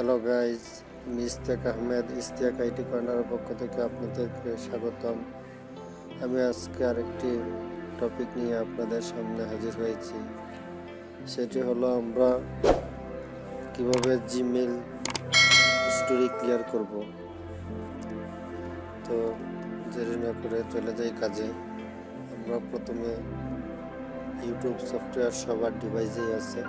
Hello guys, আমি Ishtiaq Ahmed Ishtiaq IT কর্নারের পক্ষ থেকে আপনাদেরকে স্বাগতম। আমি আজকে আরেকটি টপিক নিয়ে আপনাদের সামনে হাজির হয়েছি। সেটি হলো আমরা কিভাবে জিমেল স্টোরি ক্লিয়ার করব। তো দেরি না করে চলে যাই কাজে। আমরা প্রথমে ইউটিউব সফটওয়্যার সবার ডিভাইসেই আছে।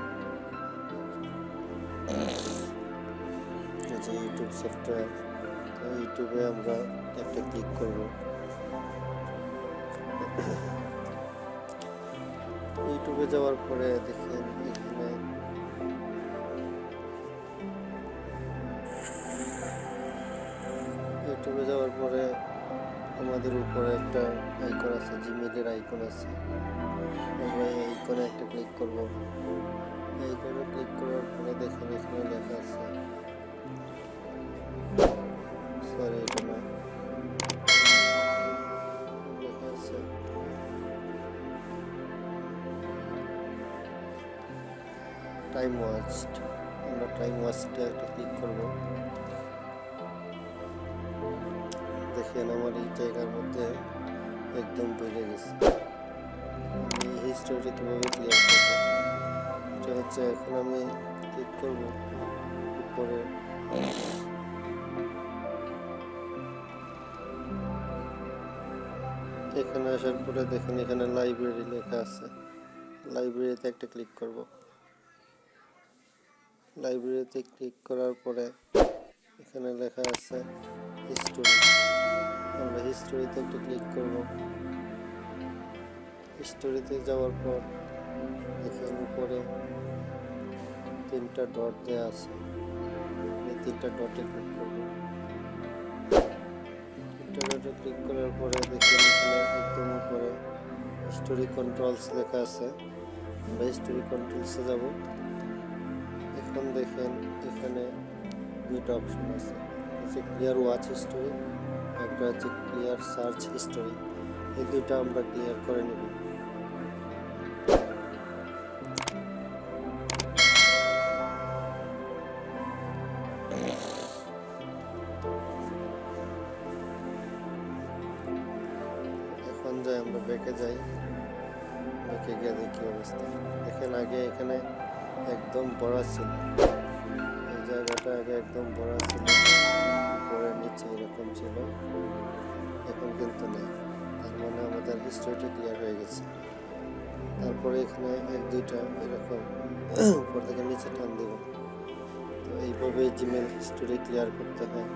ইউটিউব সফটওয়্যার, তো ইউটিউবে আমরা একটা ক্লিক করব। ইউটিউবে যাওয়ার পরে দেখেন এখানে ইউটিউবে যাওয়ার পরে আমাদের উপরে একটা আইকন আছে, জিমেলের আইকন আছে। আমরা এই আইকনে একটা ক্লিক করব। এই আইকনে ক্লিক করার পরে দেখেন এখানে লেখা আছে, সরি এটা না, লেখা আছে টাইম ওয়াচড। আমরা টাইম ওয়াচডে একটা ক্লিক করব। দেখেন আমার এই জায়গার মধ্যে একদম বেড়ে গেছে। আমি এই হিস্টোরিটা কীভাবে ক্লিয়ার করবো, এটা হচ্ছে এখন আমি ক্লিক করব উপরে। এখানে আসার পরে দেখেন এখানে লাইব্রেরি লেখা আছে। লাইব্রেরিতে একটা ক্লিক করব। লাইব্রেরিতে ক্লিক করার পরে এখানে লেখা আছে হিস্টোরি। আমরা হিস্টোরিতে একটা ক্লিক করব। হিস্টোরিতে যাওয়ার পর দেখেন উপরে তিনটা ডট দেওয়া আছে। এই তিনটা ডটে ক্লিক করব। তিনটা ডটে ক্লিক করার পরে দেখেন এখানে একদম উপরে হিস্টোরি কন্ট্রোলস লেখা আছে। আমরা হিস্টোরি কন্ট্রোলসে যাব। এখন দেখেন এখানে দুইটা অপশন আছে, হচ্ছে ক্লিয়ার ওয়াচ হিস্টোরি, একটা হচ্ছে ক্লিয়ার সার্চ হিস্টোরি। এই দুইটা আমরা ক্লিয়ার করে নেব। এখন যাই, আমরা ব্যাকে যাই। ব্যাকে গিয়ে দেখি অবস্থা। দেখেন আগে এখানে একদম বড় ছিল, এই জায়গাটা আগে একদম বড় ছিল, উপরে নিচে এরকম ছিল, এখন কিন্তু নেই। তার মানে আমাদের হিস্ট্রিটা ক্লিয়ার হয়ে গেছে। তারপরে এখানে এক দুইটা এরকম উপর থেকে নিচে টান দেব। তো এইভাবে জিমেল হিস্টোরি ক্লিয়ার করতে হয়।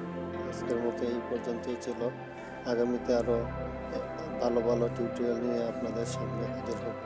আজকের মতো এই পর্যন্তই ছিল। আগামীতে আরও ভালো ভালো টিউটোরিয়াল নিয়ে আপনাদের সামনে হাজির হব।